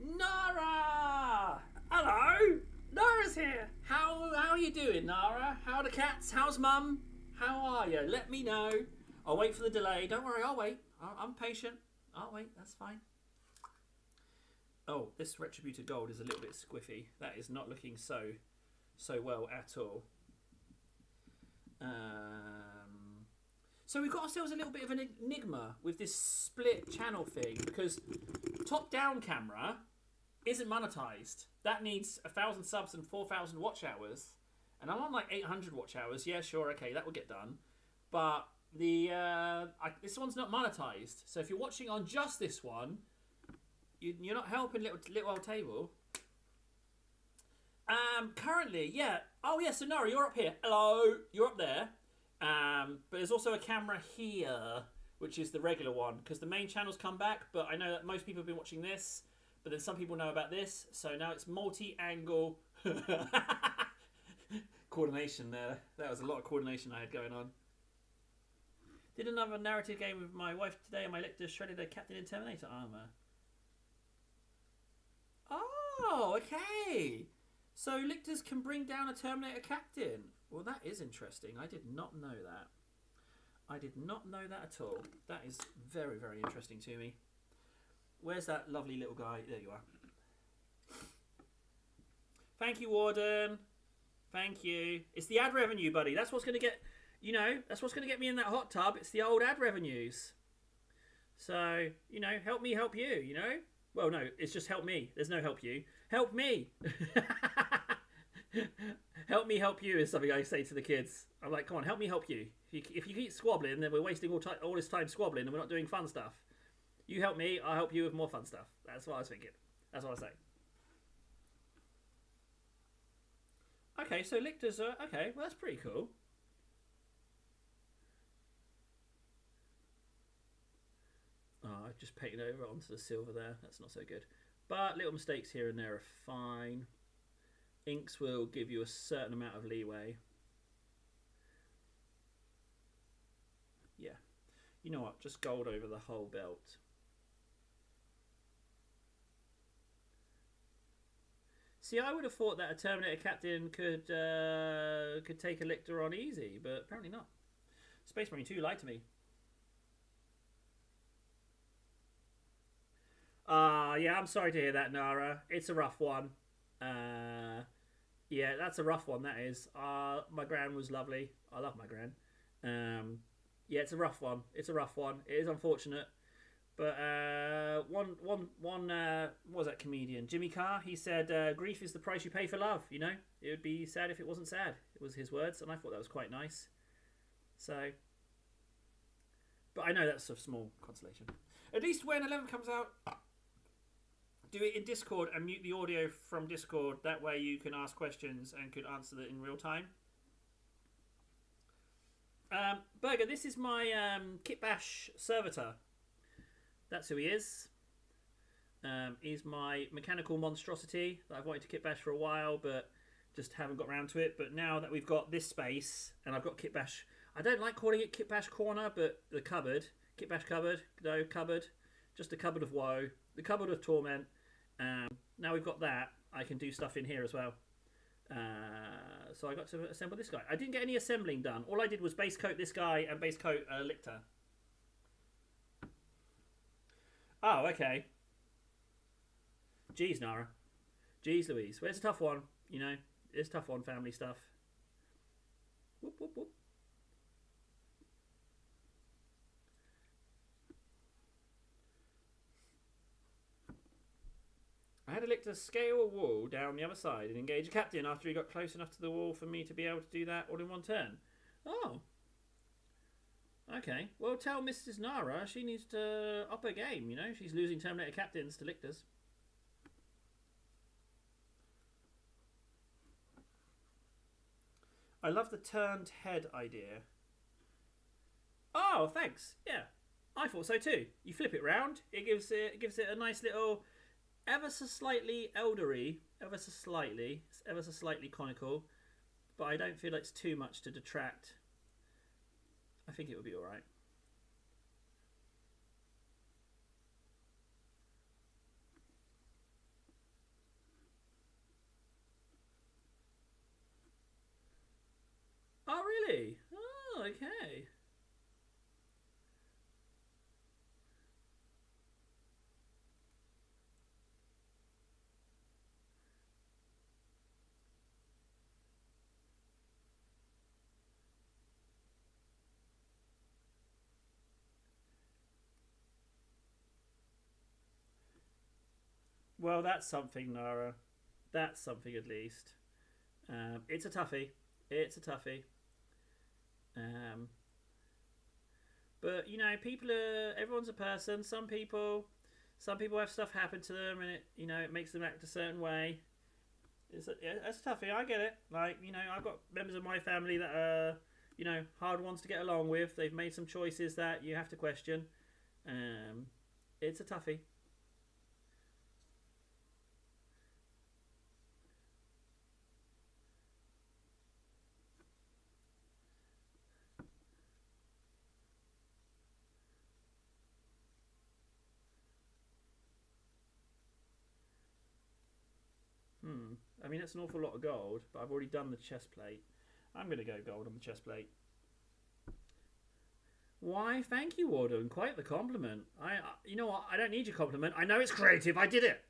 Nara! Hello! Nara's here! How are you doing, Nara? How are the cats? How's Mum? How are you? Let me know. I'll wait for the delay. Don't worry, I'll wait. I'm patient. I'll wait, that's fine. Oh, this Retributor Gold is a little bit squiffy. That is not looking so well at all. So we've got ourselves a little bit of an enigma with this split channel thing, because top-down camera isn't monetized. That needs 1,000 subs and 4,000 watch hours, and I'm on like 800 watch hours. Yeah, sure, okay, that will get done. But this one's not monetized. So if you're watching on just this one, you're not helping little old table. Currently, yeah. Oh yeah, so Nara, you're up here. Hello, you're up there. But there's also a camera here, which is the regular one, because the main channel's come back, but I know that most people have been watching this, but then some people know about this, so now it's multi-angle coordination there. That was a lot of coordination I had going on. Did another narrative game with my wife today, and my lictor shredded a Captain in Terminator armor. Oh, okay. So lictors can bring down a Terminator Captain. Well, that is interesting. I did not know that. I did not know that at all. That is very, very interesting to me. Where's that lovely little guy? There you are. Thank you, Warden. Thank you. It's the ad revenue, buddy. That's what's going to get, that's what's going to get me in that hot tub. It's the old ad revenues. So, help me help you, Well, no, it's just help me. There's no help you. Help me. Help me help you is something I say to the kids. I'm like, come on, help me help you. If you keep squabbling, then we're wasting all this time squabbling and we're not doing fun stuff. You help me, I'll help you with more fun stuff. That's what I was thinking. That's what I say. Okay, so lictors are... Okay, well, that's pretty cool. Oh, I've just painted over onto the silver there. That's not so good. But little mistakes here and there are fine. Inks will give you a certain amount of leeway. Yeah. You know what? Just gold over the whole belt. See, I would have thought that a Terminator Captain could take a lictor on easy, but apparently not. Space Marine 2 lied to me. Yeah, I'm sorry to hear that, Nara. It's a rough one. Yeah, that's a rough one, that is. My gran was lovely. I love my gran. Yeah, it's a rough one. It's a rough one. It is unfortunate. But one what was that comedian? Jimmy Carr, he said, grief is the price you pay for love, It would be sad if it wasn't sad. It was his words, and I thought that was quite nice. So, but I know that's a small consolation. At least when 11 comes out, do it in Discord and mute the audio from Discord. That way you can ask questions and could answer that in real time. Burger, this is my Kitbash servitor. That's who he is. He's my mechanical monstrosity that I've wanted to Kitbash for a while, but just haven't got around to it. But now that we've got this space, and I've got Kitbash, I don't like calling it Kitbash Corner, but the cupboard. Kitbash cupboard, no cupboard. Just a cupboard of woe. The cupboard of torment. Now we've got that, I can do stuff in here as well. So I got to assemble this guy. I didn't get any assembling done. All I did was base coat this guy and base coat Lictor. Oh, okay. Jeez, Nara. Jeez Louise. Well, it's a tough one, It's a tough one, family stuff. Whoop, whoop, whoop. I had a Lictor scale a wall down the other side and engage a captain after he got close enough to the wall for me to be able to do that all in one turn. Oh. Okay. Well, tell Mrs. Nara she needs to up her game, She's losing Terminator captains to Lictors. I love the turned head idea. Oh, thanks. Yeah, I thought so too. You flip it round, it gives it a nice little, ever so slightly eldery, ever so slightly conical, but I don't feel it's too much to detract. I think it would be all right. Oh, really? Oh, okay. Well, that's something, Nara. That's something at least. It's a toughie. It's a toughie. Um, but you know, people are. Everyone's a person. Some people have stuff happen to them, and it makes them act a certain way. It's a toughie. I get it. Like, I've got members of my family that are, hard ones to get along with. They've made some choices that you have to question. Um, it's a toughie. Hmm. I mean, that's an awful lot of gold, but I've already done the chest plate. I'm going to go gold on the chest plate. Why, thank you, Warden. Quite the compliment. You know what? I don't need your compliment. I know it's creative. I did it.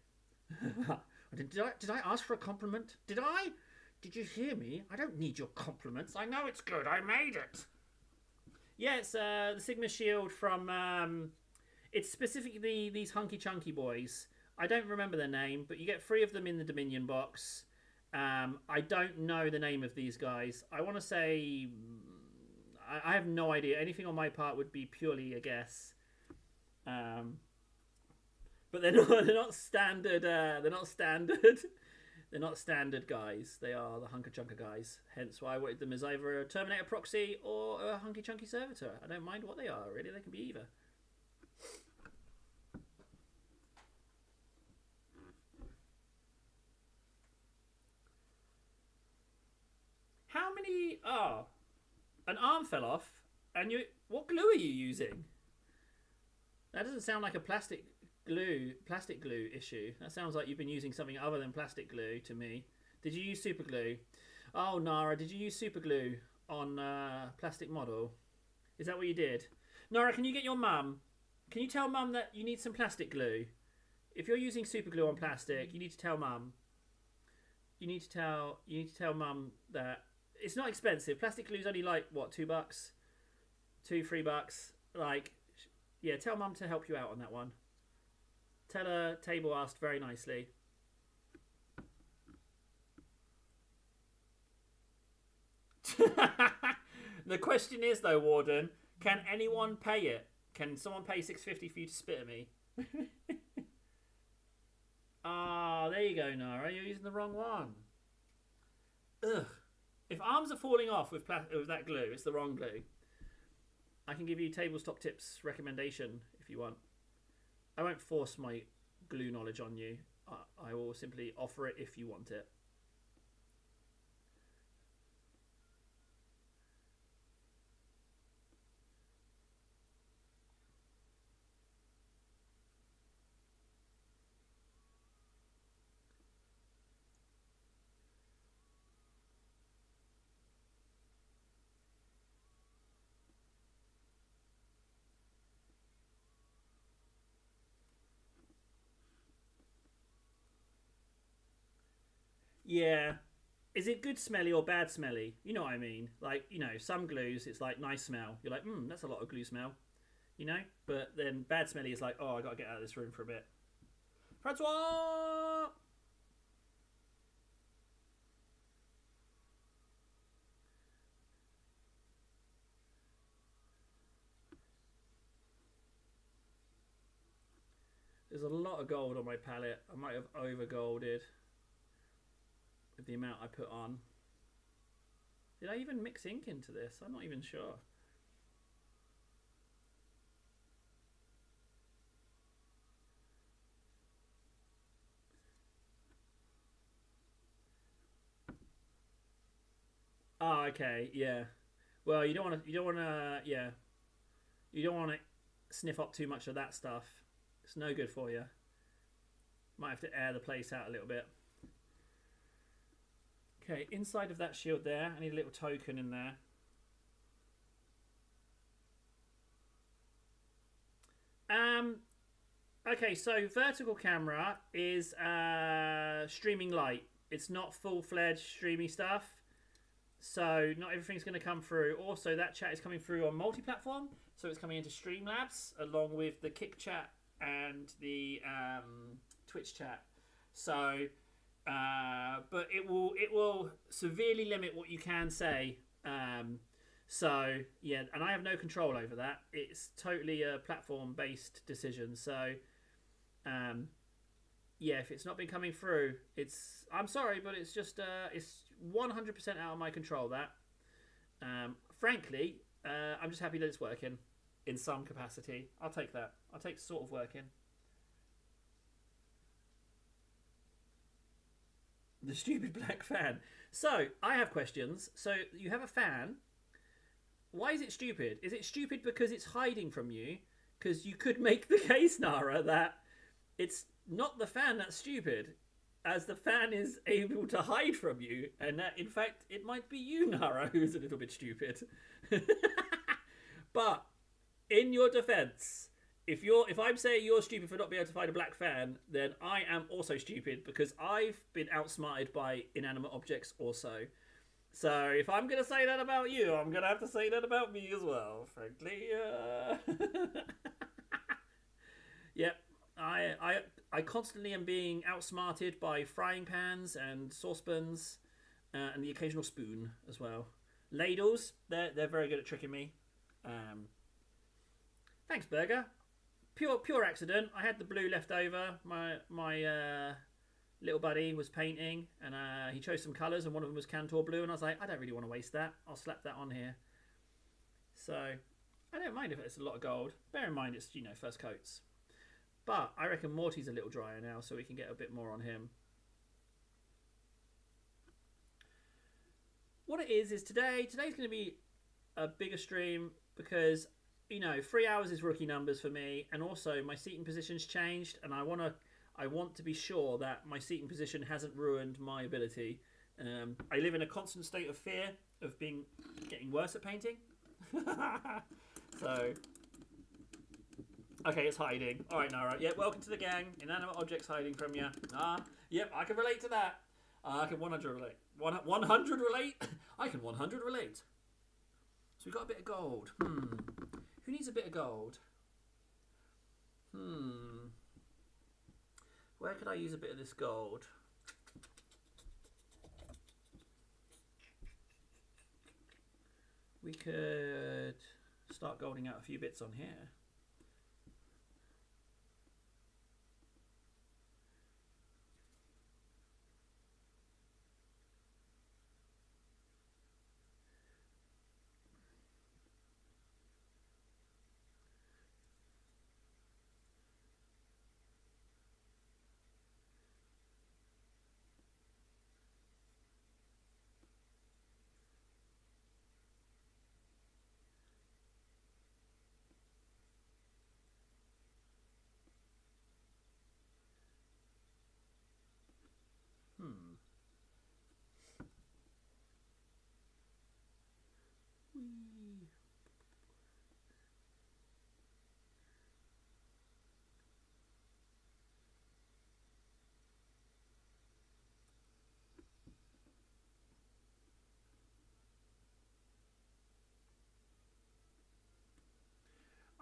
Did I ask for a compliment? Did I? Did you hear me? I don't need your compliments. I know it's good. I made it. Yeah, it's the Sigma Shield from. It's specifically these hunky chunky boys. I don't remember their name, but you get 3 of them in the Dominion box. I don't know the name of these guys. I want to say I have no idea. Anything on my part would be purely a guess. But they're not standard. They're not standard. They're not standard guys. They are the Hunker Chunker guys. Hence why I wanted them as either a Terminator proxy or a Hunky Chunky Servitor. I don't mind what they are, really. They can be either. How many... Oh, an arm fell off. And you... What glue are you using? That doesn't sound like a plastic glue issue. That sounds like you've been using something other than plastic glue to me. Did you use super glue? Oh, Nara, did you use super glue on plastic model? Is that what you did? Nara, can you get your mum? Can you tell mum that you need some plastic glue? If you're using super glue on plastic, you need to tell mum. You need to tell mum that it's not expensive. Plastic glue is only like what, $2, $2-3. Like, yeah, tell mum to help you out on that one. Tell her Table asked very nicely. The question is though, Warden, can anyone pay it? Can someone pay $6.50 for you to spit at me? Ah, there you go, Nara. You're using the wrong one. Ugh. If arms are falling off with that glue, it's the wrong glue. I can give you Table's top tips recommendation if you want. I won't force my glue knowledge on you. I will simply offer it if you want it. Yeah. Is it good smelly or bad smelly? You know what I mean? Like, some glues, it's like nice smell. You're like, that's a lot of glue smell. But then bad smelly is like, oh, I gotta get out of this room for a bit. Francois! There's a lot of gold on my palette. I might have over golded with the amount I put on. Did I even mix ink into this? I'm not even sure. Oh, okay, yeah. Well, you don't want to. You don't want to. Yeah, you don't want to sniff up too much of that stuff. It's no good for you. Might have to air the place out a little bit. Okay, inside of that shield there, I need a little token in there. Okay, so vertical camera is streaming light. It's not full-fledged streamy stuff. So not everything's going to come through. Also, that chat is coming through on multi-platform. So it's coming into Streamlabs along with the Kick chat and the Twitch chat. So, but it will severely limit what you can say. So yeah, and I have no control over that. It's totally a platform-based decision. So, yeah, if it's not been coming through, I'm sorry, but it's just it's 100% out of my control. That, frankly, I'm just happy that it's working in some capacity. I'll take that. I'll take sort of working. The stupid black fan. So I have questions. So you have a fan. Why is it stupid? Is it stupid because it's hiding from you? Because you could make the case, Nara, that it's not the fan that's stupid, as the fan is able to hide from you, and that in fact it might be you, Nara, who's a little bit stupid. But in your defense, if I'm saying you're stupid for not being able to find a black fan, then I am also stupid because I've been outsmarted by inanimate objects also. So if I'm going to say that about you, I'm going to have to say that about me as well, frankly. Yep. I constantly am being outsmarted by frying pans and saucepans, and the occasional spoon as well. Ladles, they're very good at tricking me. Thanks, Burger. Pure accident. I had the blue left over. My little buddy was painting, and he chose some colours, and one of them was Cantor blue, and I was like, I don't really want to waste that. I'll slap that on here. So I don't mind if it's a lot of gold. Bear in mind it's first coats. But I reckon Morty's a little drier now, so we can get a bit more on him. What it is today's going to be a bigger stream because 3 hours is rookie numbers for me, and also my seating position's changed, and I want to be sure that my seating position hasn't ruined my ability. I live in a constant state of fear of getting worse at painting. So. Okay, it's hiding. All right, Nara. Yep, welcome to the gang. Inanimate objects hiding from you. Yep, I can relate to that. I can 100 relate. 100 relate? I can 100 relate. So we've got a bit of gold. Who needs a bit of gold? Where could I use a bit of this gold? We could start golding out a few bits on here.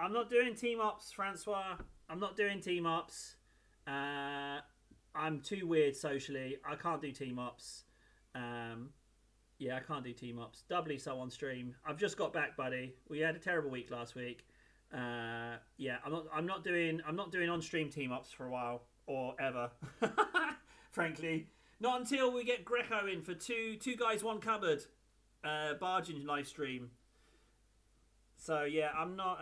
I'm not doing team ups, Francois. I'm not doing team ups. I'm too weird socially. I can't do team ups. Yeah, I can't do team ups. Doubly so on stream. I've just got back, buddy. We had a terrible week last week. Yeah, I'm not doing on stream team ups for a while or ever. Frankly, not until we get Greco in for two guys, one cupboard. Bargain live stream. So yeah, I'm not.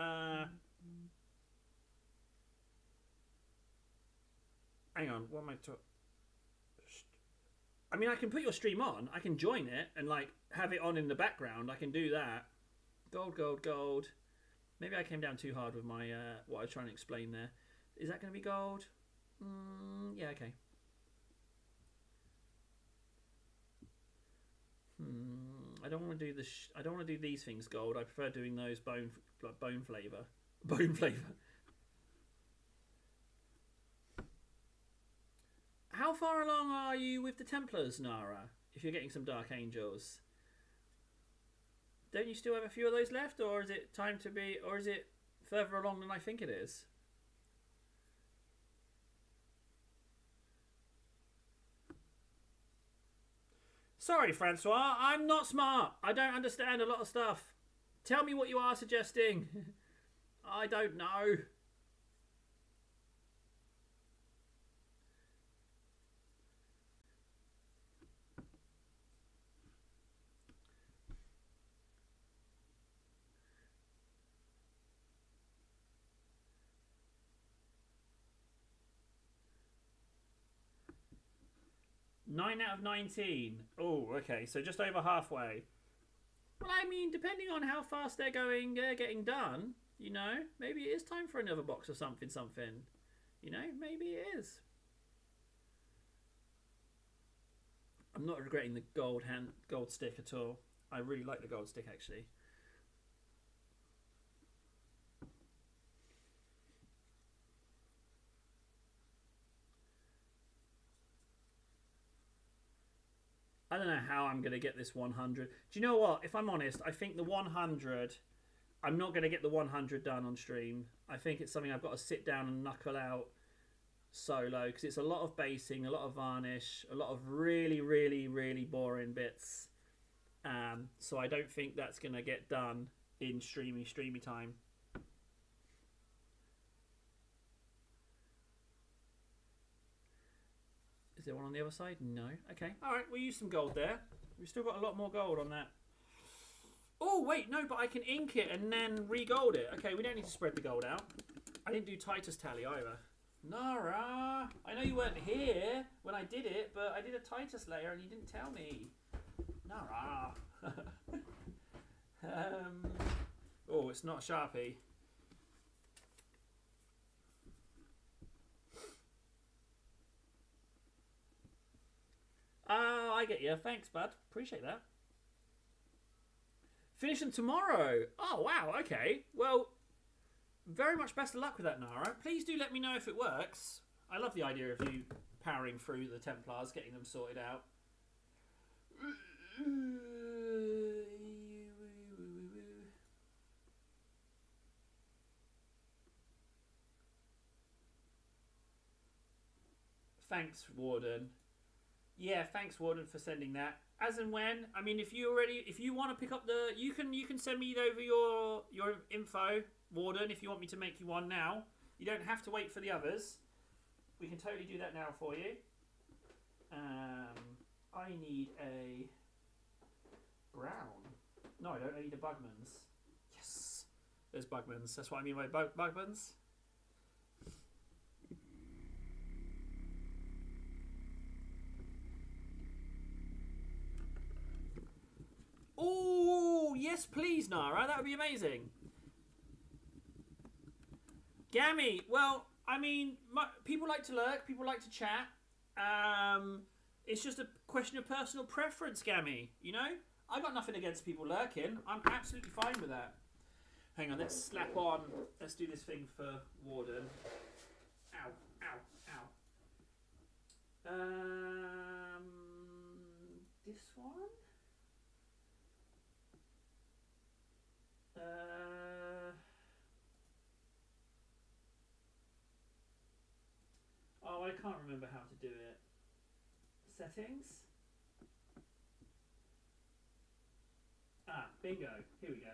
Hang on, what am I talking? I mean, I can put your stream on. I can join it and like have it on in the background. I can do that. Gold, gold, gold. Maybe I came down too hard with my what I was trying to explain there. Is that going to be gold? Yeah, okay. I don't want to do the. I don't want to do these things gold. I prefer doing those bone flavor. Bone flavor. How far along are you with the Templars, Nara? If you're getting some Dark Angels, don't you still have a few of those left, or is it time to be, or is it further along than I think it is? Sorry, Francois, I'm not smart. I don't understand a lot of stuff. Tell me what you are suggesting. I don't know. Nine out of 19. Oh, okay, so just over halfway. Well, I mean, depending on how fast they're going, getting done, you know, maybe it is time for another box of something. You know, maybe it is. I'm not regretting the gold stick at all. I really like the gold stick, actually. I don't know how I'm going to get this 100. Do you know what? If I'm honest, I think the 100... I'm not going to get the 100 done on stream. I think it's something I've got to sit down and knuckle out solo, because it's a lot of basing, a lot of varnish, a lot of really, really, really boring bits. So I don't think that's going to get done in streamy time. Is there one on the other side? No. Okay. All right. We'll use some gold there. We've still got a lot more gold on that. Oh, wait. No, but I can ink it and then re-gold it. Okay, we don't need to spread the gold out. I didn't do Titus tally either. Nara, I know you weren't here when I did it, but I did a Titus layer and you didn't tell me. Nara. Oh, it's not a Sharpie. Oh, I get you. Thanks, bud. Appreciate that. Finish them tomorrow. Oh, wow. Okay. Well, very much best of luck with that, Nara. Please do let me know if it works. I love the idea of you powering through the Templars, getting them sorted out. Thanks, Warden. Yeah, thanks, Warden, for sending that. As and when, I mean, if you want to pick up the, you can send me over your info, Warden, if you want me to make you one now. You don't have to wait for the others. We can totally do that now for you. I need a brown. No, I don't. I need a Bugman's. Yes, there's Bugman's. That's what I mean by Bugman's. Oh, yes, please, Nara. That would be amazing. Gammy, well, I mean, people like to lurk. People like to chat. It's just a question of personal preference, Gammy. You know? I got nothing against people lurking. I'm absolutely fine with that. Hang on, let's slap on. Let's do this thing for Warden. Ow, ow, ow. This one? Oh, I can't remember how to do it. Settings? Ah, bingo. Here we go.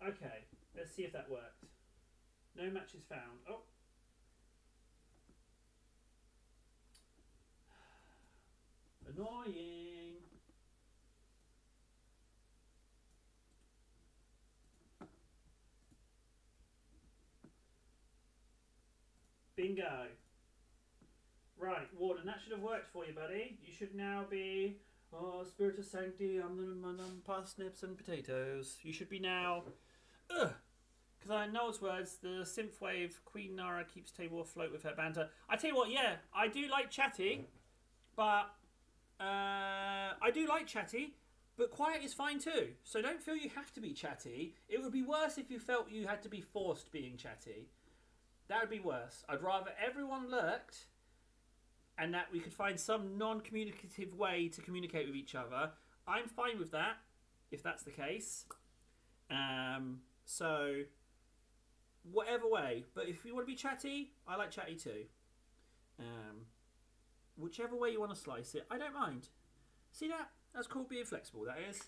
Okay, let's see if that worked. No matches found. Oh. Annoying. Bingo. Right, Warden, that should have worked for you, buddy. You should now be... Oh, Spirit of Sanctity, I'm the parsnips and potatoes. You should be now... Because I know his words, the synthwave Queen Nara keeps table afloat with her banter. I tell you what, yeah, I do like chatty, but... but quiet is fine too. So don't feel you have to be chatty. It would be worse if you felt you had to be forced being chatty. That would be worse. I'd rather everyone lurked and that we could find some non-communicative way to communicate with each other. I'm fine with that, if that's the case. So, whatever way. But if you want to be chatty, I like chatty too. Whichever way you want to slice it, I don't mind. See that? That's called being flexible, that is.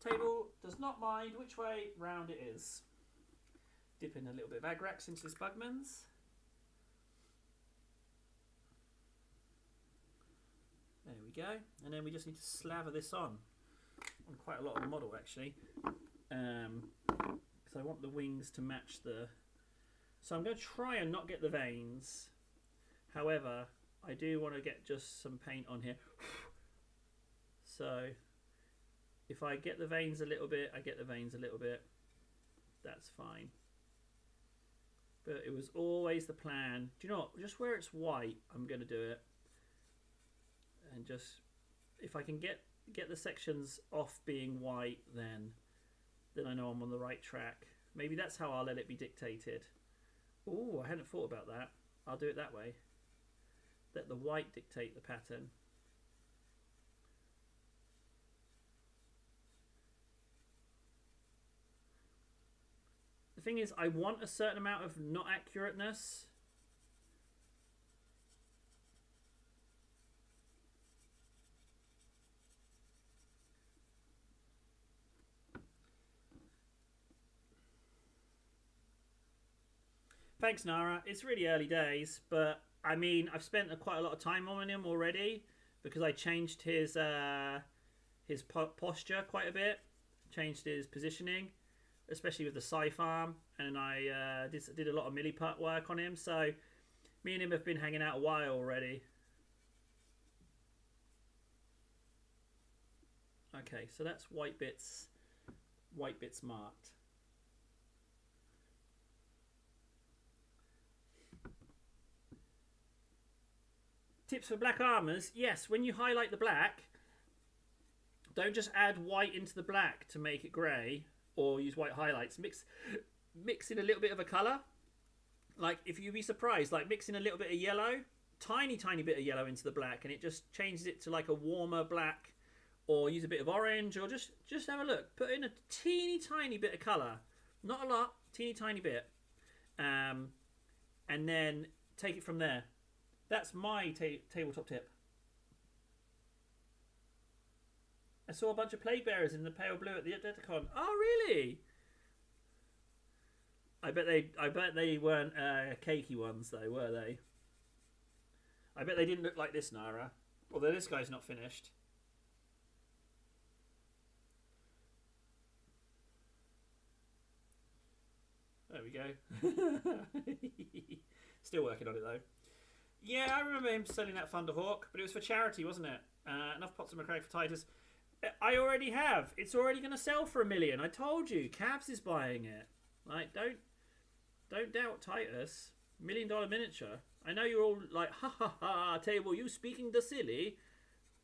Table does not mind which way round it is. Dip in a little bit of Agrax into this Bugman's. There we go. And then we just need to slather this on quite a lot of the model, actually. Because I want the wings to match the... So I'm going to try and not get the veins. However, I do want to get just some paint on here. So if I get the veins a little bit, I get the veins a little bit. That's fine. But it was always the plan. Do you know what? Just where it's white, I'm going to do it. And just, if I can get the sections off being white, then I know I'm on the right track. Maybe that's how I'll let it be dictated. Oh, I hadn't thought about that. I'll do it that way. Let the white dictate the pattern. The thing is, I want a certain amount of not accurateness. Thanks, Nara. It's really early days, but I mean, I've spent quite a lot of time on him already because I changed his posture quite a bit, changed his positioning, especially with the scythe arm, and I did a lot of milliput work on him. So me and him have been hanging out a while already. Okay, so that's white bits marked. Tips for black armors. Yes, when you highlight the black, don't just add white into the black to make it grey or use white highlights. Mix in a little bit of a colour. Like, if you'd be surprised, like mixing a little bit of yellow, tiny bit of yellow into the black, and it just changes it to like a warmer black, or use a bit of orange, or just have a look. Put in a teeny bit of colour. Not a lot, teeny bit. And then take it from there. That's my tabletop tip. I saw a bunch of plague bearers in the pale blue at the Adepticon. Oh, really? I bet they weren't cakey ones though, were they? I bet they didn't look like this, Nara. Although this guy's not finished. There we go. Still working on it though. Yeah, I remember him selling that Thunderhawk, but it was for charity, wasn't it? Enough pots of McCrae for Titus. I already have. It's already going to sell for $1 million. I told you, Cavs is buying it. Like, don't doubt Titus. $1 million miniature. I know you're all like, ha ha ha, table, you speaking the silly.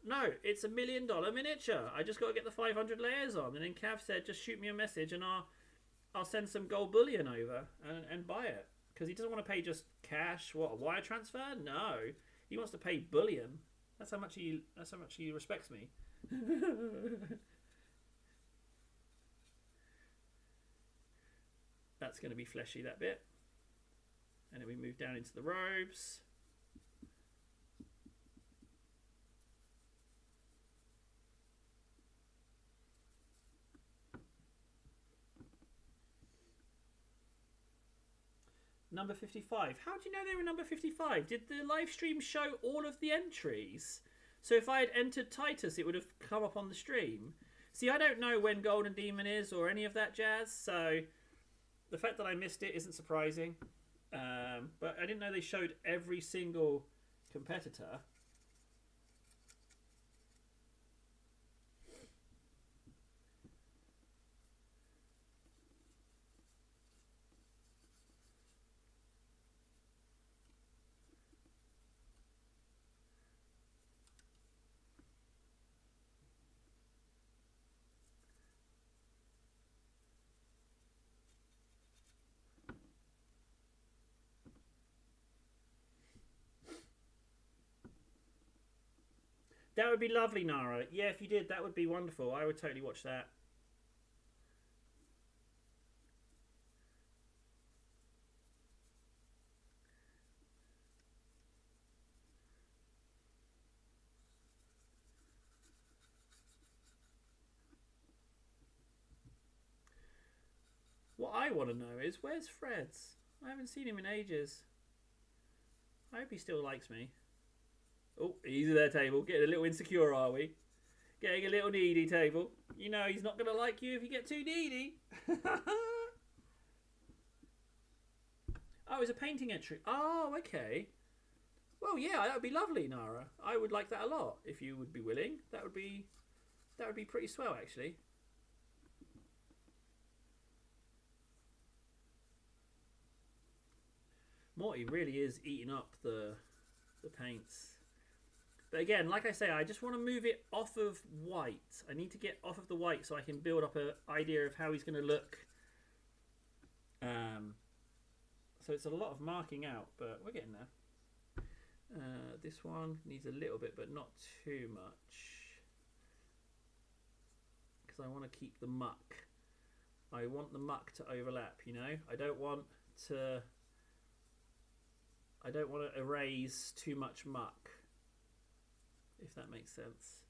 No, it's $1 million miniature. I just got to get the 500 layers on. And then Cav said, just shoot me a message and I'll send some gold bullion over and buy it. Because he doesn't want to pay just cash. What, a wire transfer? No, he wants to pay bullion. That's how much he respects me. That's going to be fleshy, that bit. And then we move down into the robes. Number 55. How do you know they were number 55? Did the live stream show all of the entries? So if I had entered Titus, it would have come up on the stream. See, I don't know when Golden Demon is or any of that jazz, so the fact that I missed it isn't surprising. But I didn't know they showed every single competitor. That would be lovely, Nara. Yeah, if you did, that would be wonderful. I would totally watch that. What I want to know is, where's Freds? I haven't seen him in ages. I hope he still likes me. Oh, he's at their table. Getting a little insecure, are we? Getting a little needy, table. You know he's not going to like you if you get too needy. Oh, it's a painting entry. Oh, okay. Well, yeah, that would be lovely, Nara. I would like that a lot if you would be willing. That would be pretty swell, actually. Morty really is eating up the paints. But again, like I say, I just want to move it off of white. I need to get off of the white so I can build up an idea of how he's going to look. So it's a lot of marking out, but we're getting there. This one needs a little bit, but not too much. Because I want to keep the muck. I want the muck to overlap, you know? I don't want to erase too much muck, if that makes sense.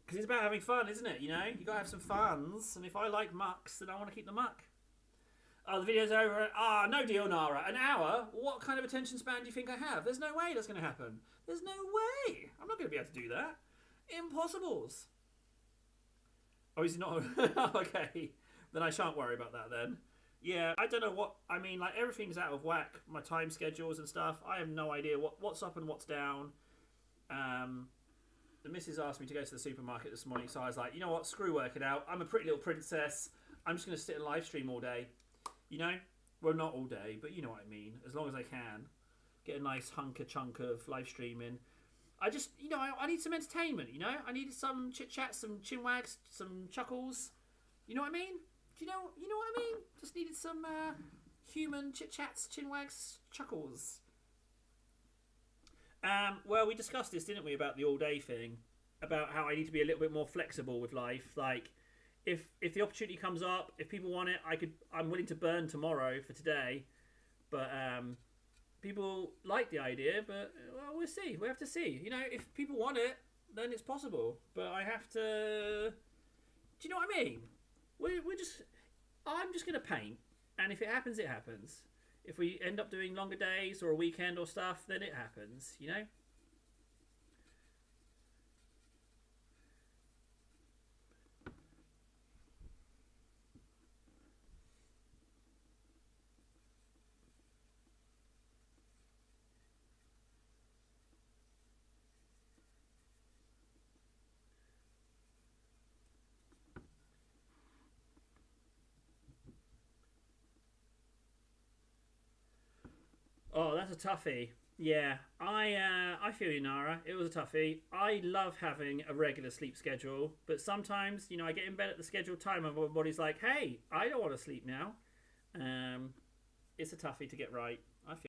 Because it's about having fun, isn't it? You know, you gotta have some funs, and if I like mucks, then I want to keep the muck. Oh, the video's over. Ah, no deal, Nara. An hour? What kind of attention span do you think I have? There's no way that's going to happen. There's no way. I'm not going to be able to do that. Impossibles. Oh, is he not? Okay. Then I shan't worry about that then. Yeah, I don't know what... I mean, like, everything's out of whack. My time schedules and stuff. I have no idea what's up and what's down. The missus asked me to go to the supermarket this morning, so I was like, you know what? Screw working out. I'm a pretty little princess. I'm just going to sit and live stream all day. You know? Well, not all day, but you know what I mean. As long as I can. Get a nice chunk of live streaming. I just, you know, I need some entertainment, you know? I needed some chit-chat, some chinwags, some chuckles. You know what I mean? Do you know what I mean? Just needed some human chit-chats, chinwags, chuckles. Well, we discussed this, didn't we, about the all-day thing? About how I need to be a little bit more flexible with life. Like, if the opportunity comes up, if people want it, I'm willing to burn tomorrow for today. But people like the idea, but well, we'll see. We have to see. You know, if people want it, then it's possible. But I have to. Do you know what I mean? I'm just gonna paint, and if it happens, it happens. If we end up doing longer days or a weekend or stuff, then it happens. You know. Oh, that's a toughie. Yeah, I feel you, Nara. It was a toughie. I love having a regular sleep schedule, but sometimes, you know, I get in bed at the scheduled time and my body's like, hey, I don't want to sleep now. It's a toughie to get right.